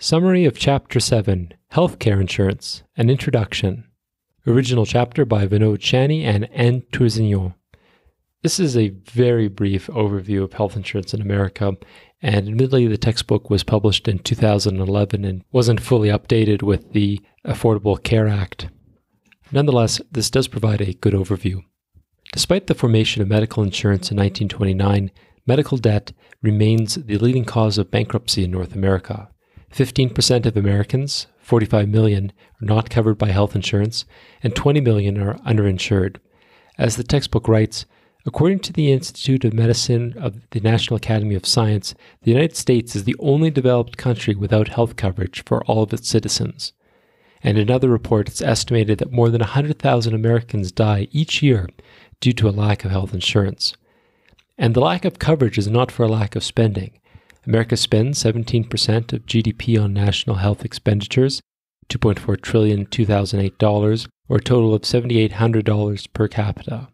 Summary of Chapter 7, Healthcare Insurance, an Introduction. Original chapter by Vinod Chani and Anne Toursignon. This is a very brief overview of health insurance in America, and admittedly the textbook was published in 2011 and wasn't fully updated with the Affordable Care Act. Nonetheless, this does provide a good overview. Despite the formation of medical insurance in 1929, medical debt remains the leading cause of bankruptcy in North America. 15% of Americans, 45 million, are not covered by health insurance, and 20 million are underinsured. As the textbook writes, according to the Institute of Medicine of the National Academy of Science, the United States is the only developed country without health coverage for all of its citizens. And in another report, it's estimated that more than 100,000 Americans die each year due to a lack of health insurance. And the lack of coverage is not for a lack of spending. America spends 17% of GDP on national health expenditures, $2.4 trillion 2008 dollars, or a total of $7,800 per capita.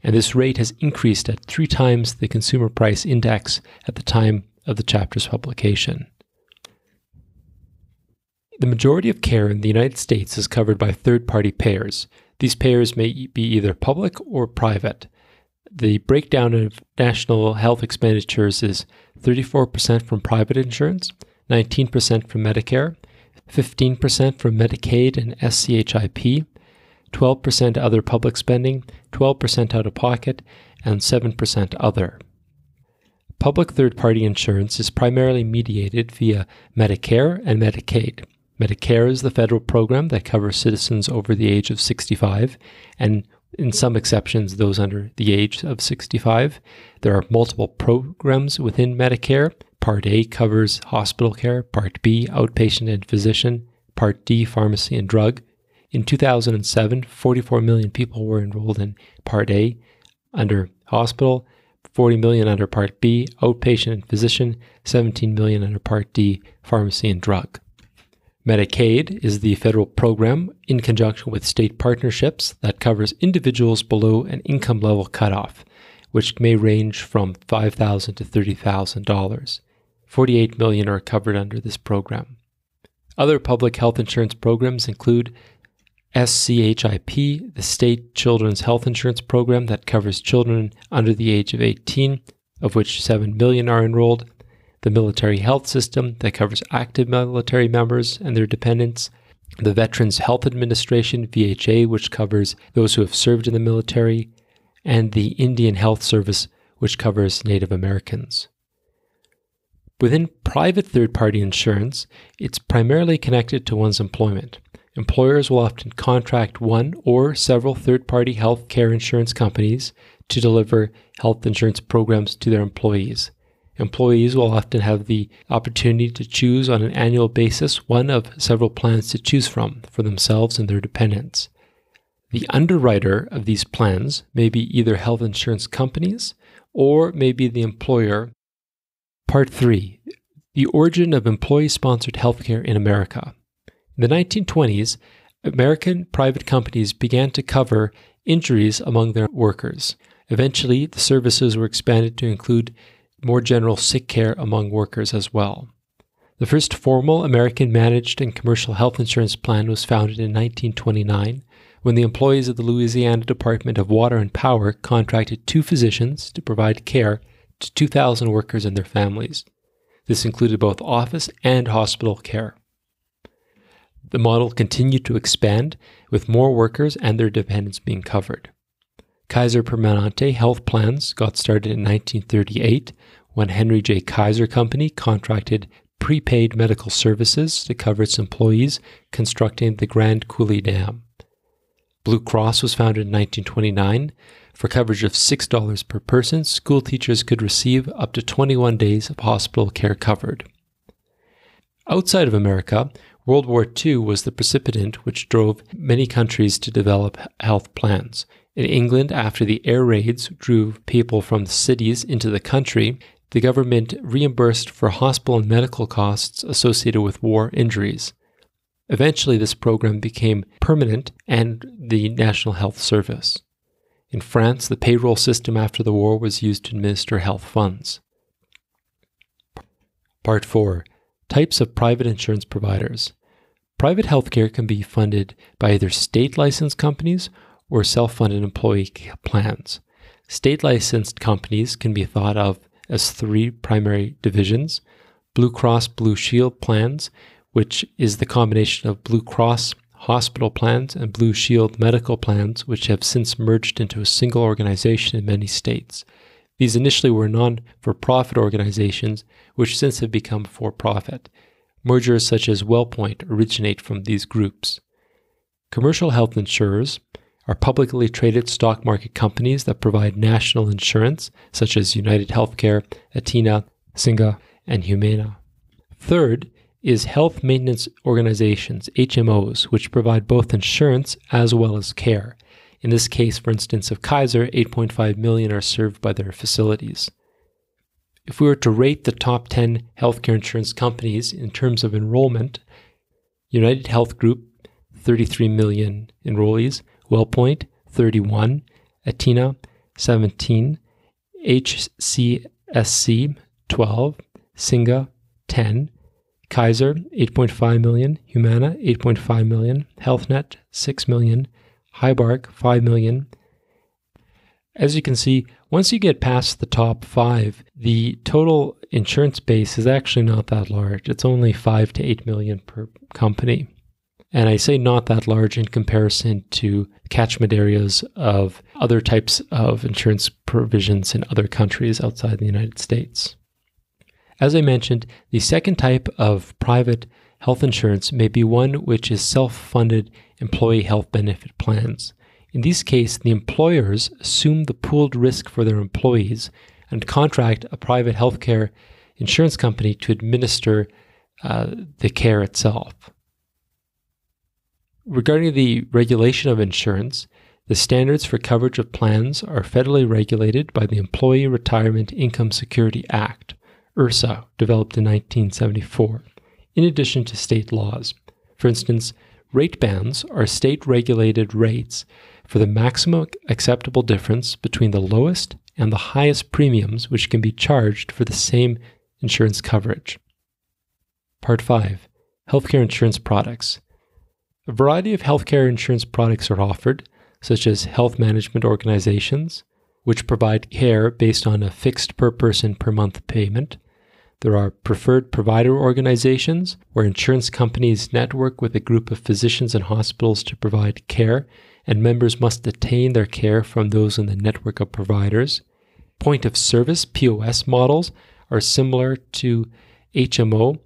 And this rate has increased at 3 times the consumer price index at the time of the chapter's publication. The majority of care in the United States is covered by third-party payers. These payers may be either public or private. The breakdown of national health expenditures is 34% from private insurance, 19% from Medicare, 15% from Medicaid and SCHIP, 12% other public spending, 12% out-of-pocket, and 7% other. Public third-party insurance is primarily mediated via Medicare and Medicaid. Medicare is the federal program that covers citizens over the age of 65, and in some exceptions, those under the age of 65. There are multiple programs within Medicare. Part A covers hospital care, Part B, outpatient and physician, Part D, pharmacy and drug. In 2007, 44 million people were enrolled in Part A under hospital, 40 million under Part B, outpatient and physician, 17 million under Part D, pharmacy and drug. Medicaid is the federal program in conjunction with state partnerships that covers individuals below an income level cutoff, which may range from $5,000 to $30,000. 48 million are covered under this program. Other public health insurance programs include SCHIP, the State Children's Health Insurance Program that covers children under the age of 18, of which 7 million are enrolled. The Military Health System that covers active military members and their dependents, the Veterans Health Administration, VHA, which covers those who have served in the military, and the Indian Health Service, which covers Native Americans. Within private third-party insurance, it's primarily connected to one's employment. Employers will often contract one or several third-party health care insurance companies to deliver health insurance programs to their employees. Employees will often have the opportunity to choose on an annual basis one of several plans to choose from for themselves and their dependents. The underwriter of these plans may be either health insurance companies or may be the employer. Part 3. The origin of employee-sponsored healthcare in America. In the 1920s, American private companies began to cover injuries among their workers. Eventually, the services were expanded to include more general sick care among workers as well. The first formal American managed and commercial health insurance plan was founded in 1929 when the employees of the Louisiana Department of Water and Power contracted 2 physicians to provide care to 2,000 workers and their families. This included both office and hospital care. The model continued to expand with more workers and their dependents being covered. Kaiser Permanente health plans got started in 1938 when Henry J. Kaiser Company contracted prepaid medical services to cover its employees constructing the Grand Coulee Dam. Blue Cross was founded in 1929. For coverage of $6 per person, school teachers could receive up to 21 days of hospital care covered. Outside of America, World War II was the precipitant which drove many countries to develop health plans. In England, after the air raids drew people from the cities into the country, the government reimbursed for hospital and medical costs associated with war injuries. Eventually, this program became permanent and the National Health Service. In France, the payroll system after the war was used to administer health funds. Part 4. Types of private insurance providers. Private healthcare can be funded by either state licensed companies or self-funded employee plans. State licensed companies can be thought of as three primary divisions: Blue Cross Blue Shield plans, which is the combination of Blue Cross hospital plans and Blue Shield medical plans, which have since merged into a single organization in many states. These initially were non-for-profit organizations, which since have become for-profit. Mergers such as WellPoint originate from these groups. Commercial health insurers are publicly traded stock market companies that provide national insurance, such as United Healthcare, Aetna, Cigna, and Humana. Third is health maintenance organizations, HMOs, which provide both insurance as well as care. In this case, for instance, of Kaiser, 8.5 million are served by their facilities. If we were to rate the top 10 healthcare insurance companies in terms of enrollment, United Health Group, 33 million enrollees, WellPoint, 31, Aetna, 17, HCSC, 12, Cigna, 10, Kaiser, 8.5 million, Humana, 8.5 million, HealthNet, 6 million, Highbark, 5 million. As you can see, once you get past the top 5, the total insurance base is actually not that large. It's only 5 to 8 million per company. And I say not that large in comparison to catchment areas of other types of insurance provisions in other countries outside the United States. As I mentioned, the second type of private health insurance may be one which is self-funded employee health benefit plans. In this case, the employers assume the pooled risk for their employees and contract a private healthcare insurance company to administer the care itself. Regarding the regulation of insurance, the standards for coverage of plans are federally regulated by the Employee Retirement Income Security Act, ERISA, developed in 1974, in addition to state laws. For instance, rate bands are state-regulated rates for the maximum acceptable difference between the lowest and the highest premiums which can be charged for the same insurance coverage. Part 5. Healthcare insurance products. A variety of healthcare insurance products are offered, such as health management organizations, which provide care based on a fixed per-person per-month payment. There are preferred provider organizations, where insurance companies network with a group of physicians and hospitals to provide care, and members must obtain their care from those in the network of providers. Point-of-service, POS models, are similar to HMO,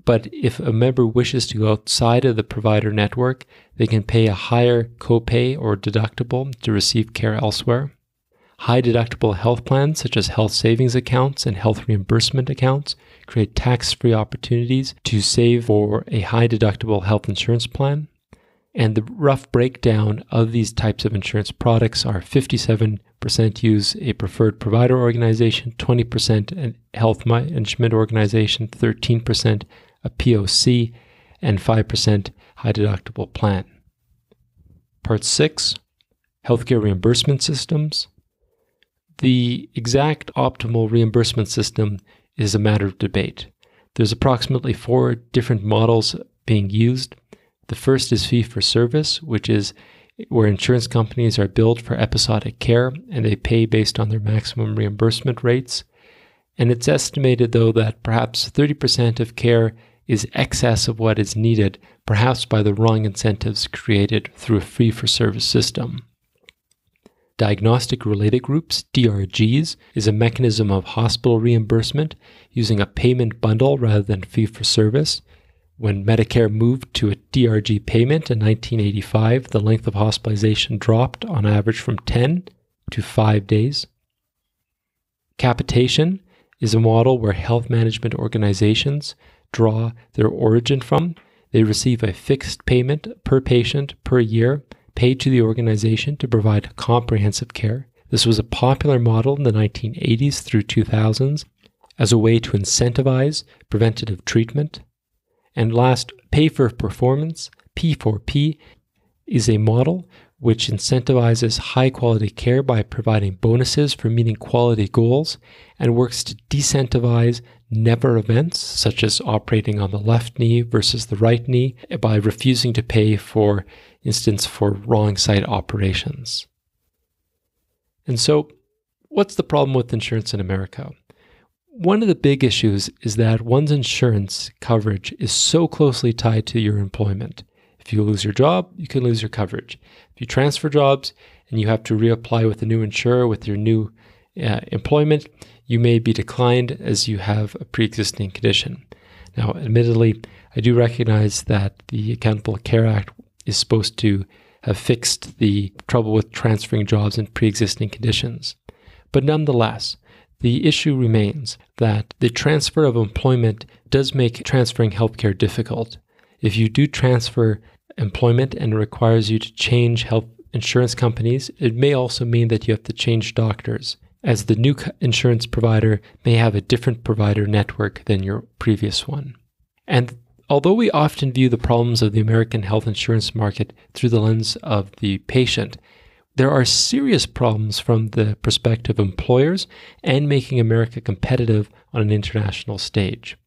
but if a member wishes to go outside of the provider network, they can pay a higher copay or deductible to receive care elsewhere. High deductible health plans, such as health savings accounts and health reimbursement accounts, create tax-free opportunities to save for a high deductible health insurance plan. And the rough breakdown of these types of insurance products are 57% use a preferred provider organization, 20% a health management organization, 13% a POC, and 5% high deductible plan. Part 6, Healthcare Reimbursement Systems. The exact optimal reimbursement system is a matter of debate. There's approximately 4 different models being used. The first is fee-for-service, which is where insurance companies are billed for episodic care and they pay based on their maximum reimbursement rates. And it's estimated, though, that perhaps 30% of care is excess of what is needed, perhaps by the wrong incentives created through a fee-for-service system. Diagnostic related groups, DRGs, is a mechanism of hospital reimbursement using a payment bundle rather than fee-for-service. When Medicare moved to a DRG payment in 1985, the length of hospitalization dropped on average from 10 to 5 days. Capitation is a model where health management organizations draw their origin from. They receive a fixed payment per patient per year paid to the organization to provide comprehensive care. This was a popular model in the 1980s through 2000s as a way to incentivize preventative treatment. And last, pay for performance, P4P, is a model which incentivizes high-quality care by providing bonuses for meeting quality goals and works to disincentivize never events, such as operating on the left knee versus the right knee, by refusing to pay, for instance, for wrong side operations. And so, what's the problem with insurance in America? One of the big issues is that one's insurance coverage is so closely tied to your employment. If you lose your job, you can lose your coverage. If you transfer jobs and you have to reapply with a new insurer with your new employment, you may be declined as you have a pre-existing condition. Now, admittedly, I do recognize that the Affordable Care Act is supposed to have fixed the trouble with transferring jobs and pre-existing conditions. But nonetheless, the issue remains that the transfer of employment does make transferring healthcare difficult. If you do transfer employment and it requires you to change health insurance companies, it may also mean that you have to change doctors, as the new insurance provider may have a different provider network than your previous one. And although we often view the problems of the American health insurance market through the lens of the patient, there are serious problems from the perspective of employers and making America competitive on an international stage.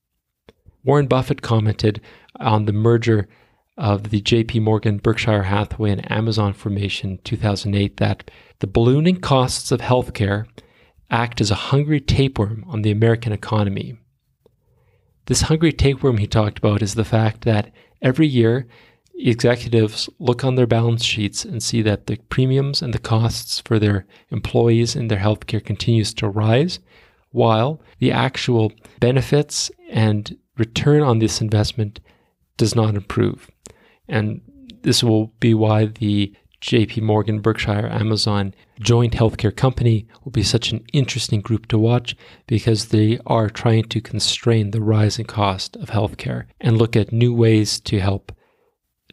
Warren Buffett commented on the merger of the J.P. Morgan, Berkshire Hathaway, and Amazon formation in 2008 that the ballooning costs of healthcare act as a hungry tapeworm on the American economy. This hungry tapeworm he talked about is the fact that every year executives look on their balance sheets and see that the premiums and the costs for their employees and their healthcare continues to rise, while the actual benefits and return on this investment does not improve. And this will be why the JP Morgan, Berkshire, Amazon joint healthcare company will be such an interesting group to watch, because they are trying to constrain the rising cost of healthcare and look at new ways to help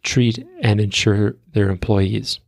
treat and insure their employees.